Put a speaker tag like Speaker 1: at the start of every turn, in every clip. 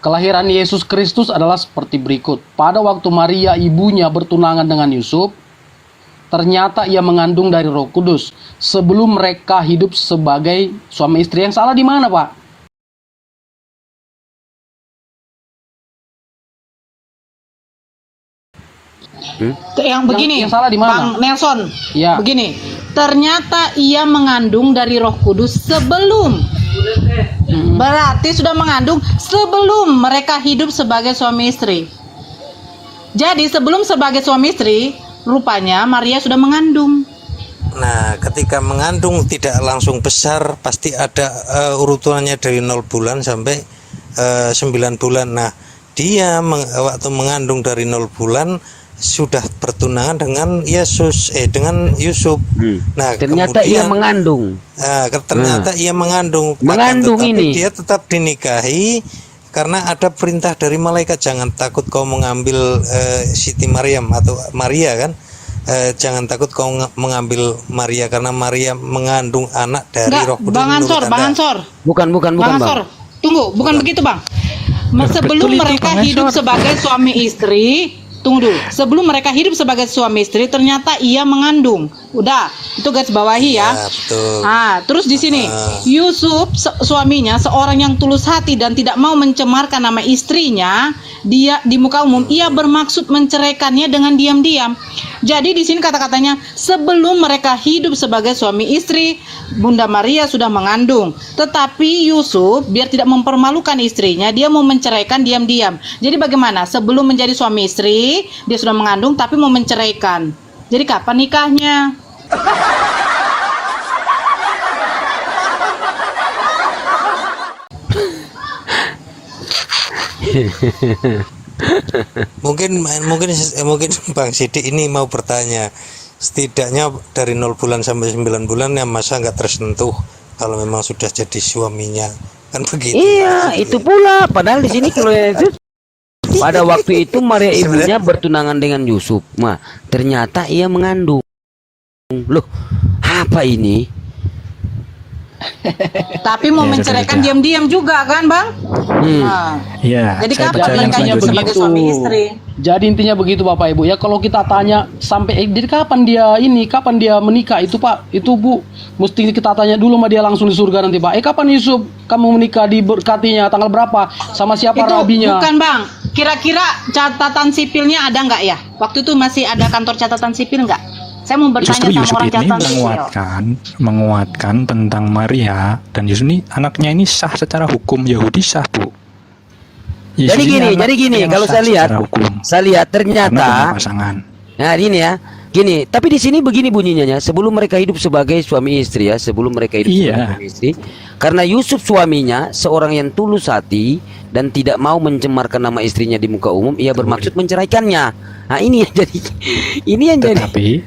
Speaker 1: Kelahiran Yesus Kristus adalah seperti berikut. Pada waktu Maria ibunya bertunangan dengan Yusuf, ternyata ia mengandung dari Roh Kudus sebelum mereka hidup sebagai suami istri. Yang salah di mana, Pak?
Speaker 2: Yang begini,
Speaker 1: yang salah di mana?
Speaker 2: Bang Nelson.
Speaker 1: Ya.
Speaker 2: Begini, ternyata ia mengandung dari Roh Kudus sebelum. Berarti sudah mengandung sebelum mereka hidup sebagai suami istri. Jadi sebelum sebagai suami istri, rupanya Maria sudah mengandung.
Speaker 3: Nah, ketika mengandung tidak langsung besar, pasti ada urutannya dari 0 bulan sampai 9 bulan. Nah, dia waktu mengandung dari 0 bulan sudah bertunangan dengan dengan Yusuf. Nah,
Speaker 4: ternyata
Speaker 3: kemudian,
Speaker 4: ia mengandung.
Speaker 3: Ternyata ia mengandung.
Speaker 4: Mengandung ini.
Speaker 3: Dia tetap dinikahi karena ada perintah dari malaikat, jangan takut kau mengambil Siti Maryam atau Maria kan. Jangan takut kau mengambil Maria karena Maria mengandung anak dari Roh Kudus.
Speaker 2: Bang Ansor.
Speaker 4: Bukan
Speaker 2: Bang Ansor.
Speaker 4: Bang.
Speaker 2: Tunggu, bukan begitu, Bang. Sebelum mereka hidup sebagai suami istri, tunggu dulu. Sebelum mereka hidup sebagai suami istri, ternyata ia mengandung. Udah, itu garis bawahi ya.
Speaker 3: Betul.
Speaker 2: Nah, terus di sini Yusuf suaminya seorang yang tulus hati dan tidak mau mencemarkan nama istrinya, dia di muka umum ia bermaksud menceraikannya dengan diam-diam. Jadi di sini kata-katanya sebelum mereka hidup sebagai suami istri, Bunda Maria sudah mengandung. Tetapi Yusuf biar tidak mempermalukan istrinya, dia mau menceraikan diam-diam. Jadi bagaimana? Sebelum menjadi suami istri, dia sudah mengandung tapi mau menceraikan. Jadi kapan nikahnya?
Speaker 3: Mungkin Bang Sidik ini mau bertanya, setidaknya dari 0 bulan sampai 9 bulan ya masa nggak tersentuh kalau memang sudah jadi suaminya, kan begitu.
Speaker 4: Iya, itu pula. Padahal di sini kalau Yesus pada waktu itu Maria ibunya bertunangan dengan Yusuf. Nah, ternyata ia mengandung. Loh, apa ini?
Speaker 2: Tapi mau menceraikan diam-diam juga kan, Bang? Nah,
Speaker 5: Iya.
Speaker 2: jadi
Speaker 5: Saya
Speaker 2: kapan
Speaker 5: baca yang
Speaker 2: nikahnya
Speaker 5: selanjutnya.
Speaker 2: sebagai suami istri?
Speaker 1: Jadi intinya begitu Bapak Ibu ya. Kalau kita tanya sampai jadi kapan dia menikah itu Pak, itu Bu, mesti kita tanya dulu sama dia langsung di surga nanti Pak. Kapan Yusuf kamu menikah, diberkatinya tanggal berapa, sama siapa
Speaker 2: Itu
Speaker 1: rabinya?
Speaker 2: bukan Bang. Kira-kira catatan sipilnya ada nggak ya? Waktu itu masih ada kantor catatan sipil nggak? Saya mau bertanya
Speaker 5: Justru
Speaker 2: sama
Speaker 5: Yusuf
Speaker 2: orang
Speaker 5: ini
Speaker 2: catatan sipil.
Speaker 5: menguatkan tentang Maria, dan Yusuf ini anaknya ini sah secara hukum Yahudi, sah Bu. Yesus
Speaker 4: Jadi
Speaker 5: ini
Speaker 4: gini,
Speaker 5: yang
Speaker 4: kalau
Speaker 5: sah
Speaker 4: saya
Speaker 5: secara hukum,
Speaker 4: lihat
Speaker 5: karena punya
Speaker 4: ternyata.
Speaker 5: pasangan.
Speaker 4: Nah, ini ya. Gini, tapi di sini begini bunyinya ya, sebelum mereka hidup sebagai suami istri ya, sebelum mereka hidup sebagai suami istri. Karena Yusuf suaminya seorang yang tulus hati dan tidak mau mencemarkan nama istrinya di muka umum, ia bermaksud menceraikannya. Nah, ini yang jadi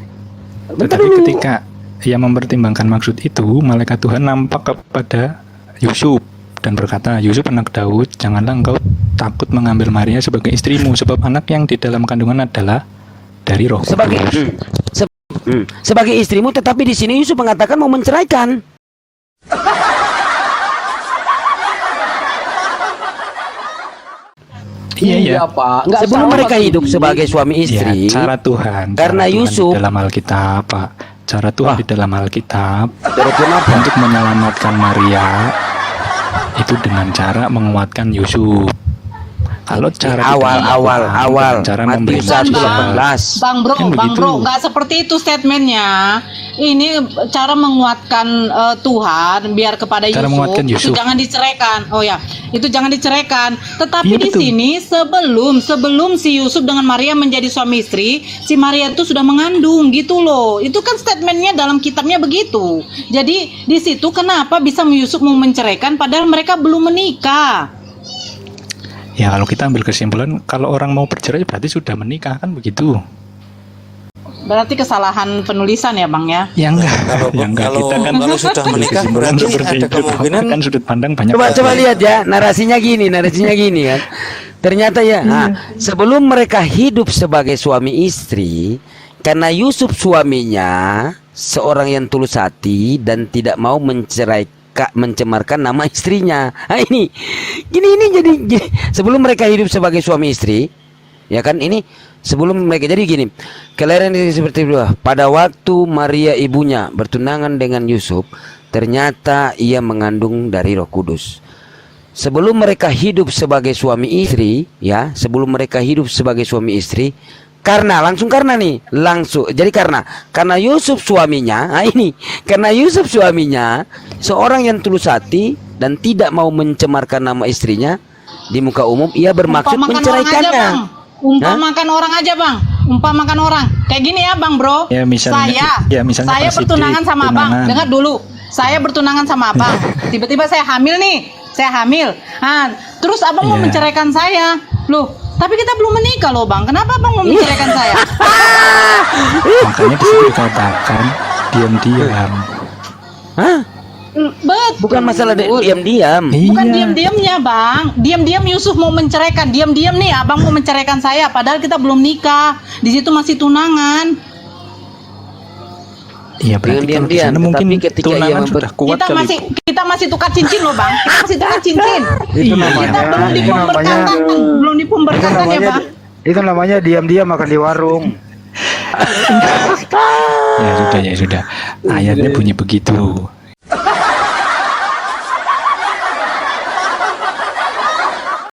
Speaker 5: Tetapi ketika ia mempertimbangkan maksud itu, malaikat Tuhan nampak kepada Yusuf dan berkata, Yusuf anak Daud, janganlah engkau takut mengambil Maria sebagai istrimu, sebab anak yang di dalam kandungan adalah dari Roh Kudus.
Speaker 4: Sebagai istrimu, tetapi di sini Yusuf mengatakan mau menceraikan.
Speaker 1: Iya Pak. Nggak
Speaker 4: sebelum
Speaker 1: salah
Speaker 4: mereka hidup
Speaker 1: sih.
Speaker 4: sebagai suami istri.
Speaker 5: Ya, cara Tuhan.
Speaker 4: Karena
Speaker 5: cara Tuhan
Speaker 4: Yusuf
Speaker 5: di dalam Alkitab, Pak. Cara Tuhan di dalam Alkitab
Speaker 4: kenapa?
Speaker 5: untuk menyelamatkan Maria itu dengan cara menguatkan Yusuf. Kalau cara
Speaker 4: awal
Speaker 5: cara
Speaker 4: Matius
Speaker 5: memberi
Speaker 4: 1:18.
Speaker 2: Bang Bro, nggak seperti itu statementnya. Ini cara menguatkan Tuhan biar kepada
Speaker 5: Cara
Speaker 2: Yusuf,
Speaker 5: menguatkan
Speaker 2: itu
Speaker 5: Yusuf.
Speaker 2: jangan diceraikan. Oh ya, itu jangan diceraikan. Tetapi
Speaker 5: Iya,
Speaker 2: di
Speaker 5: betul.
Speaker 2: sini sebelum si Yusuf dengan Maria menjadi suami istri, si Maria itu sudah mengandung gitu loh. Itu kan statementnya dalam kitabnya begitu. Jadi di situ kenapa bisa Yusuf mau menceraikan padahal mereka belum menikah?
Speaker 5: Ya, kalau kita ambil kesimpulan, kalau orang mau bercerai berarti sudah menikah, kan begitu.
Speaker 2: Berarti kesalahan penulisan ya Bang ya?
Speaker 5: Ya enggak,
Speaker 3: Kalau
Speaker 5: kita kan
Speaker 3: kalau sudah menikah
Speaker 5: kesimpulan
Speaker 3: berarti
Speaker 5: seperti
Speaker 3: ada
Speaker 5: itu.
Speaker 3: kemungkinan
Speaker 5: Kan sudut pandang banyak.
Speaker 4: Coba lihat ya, narasinya gini kan. Ternyata ya, sebelum mereka hidup sebagai suami istri, karena Yusuf suaminya seorang yang tulus hati dan tidak mau menceraikan mencemarkan nama istrinya. Nah, ini jadi sebelum mereka hidup sebagai suami istri, ya kan, ini sebelum mereka jadi gini. Kelahiran ini seperti itu. Pada waktu Maria ibunya bertunangan dengan Yusuf, ternyata ia mengandung dari Roh Kudus. Sebelum mereka hidup sebagai suami istri, ya, sebelum mereka hidup sebagai suami istri, karena Yusuf suaminya, nah ini, karena Yusuf suaminya seorang yang tulus hati dan tidak mau mencemarkan nama istrinya di muka umum, ia bermaksud menceraikannya.
Speaker 2: Umpamakan orang aja bang, umpamakan orang kayak gini ya bang bro.
Speaker 5: Ya, misalnya
Speaker 2: saya
Speaker 5: Pak Siddiq
Speaker 2: bertunangan sama abang.
Speaker 5: tunangan.
Speaker 2: Dengar dulu, saya bertunangan sama abang. Tiba-tiba saya hamil nih, Nah, terus abang mau
Speaker 5: Iya.
Speaker 2: menceraikan saya, loh. Tapi kita belum menikah loh bang. Kenapa abang mau menceraikan saya?
Speaker 5: Makanya di situ dikatakan diam-diam.
Speaker 4: Hah?
Speaker 2: Betul.
Speaker 4: Bukan masalah diam-diam.
Speaker 2: Bukan
Speaker 5: Iya.
Speaker 2: diam-diamnya bang. Diam-diam Yusuf mau menceraikan. Diam-diam nih abang mau menceraikan saya. Padahal kita belum nikah. Di situ masih tunangan.
Speaker 5: Iya, berarti
Speaker 4: Diam-diam
Speaker 5: kalau di sana
Speaker 4: dia,
Speaker 5: mungkin
Speaker 4: tetapi ketika ia
Speaker 5: tunangan sudah kuat
Speaker 2: Kita
Speaker 5: kali.
Speaker 2: kita masih tukar cincin loh bang. Kita masih tukar cincin.
Speaker 6: Itu
Speaker 5: Iya.
Speaker 6: namanya,
Speaker 2: Kita belum
Speaker 6: itu namanya,
Speaker 2: belum
Speaker 6: itu
Speaker 2: dipemberkatan ya
Speaker 6: namanya,
Speaker 2: bang.
Speaker 6: itu namanya diam-diam makan di warung.
Speaker 5: Ya sudah. Ayatnya bunyi begitu.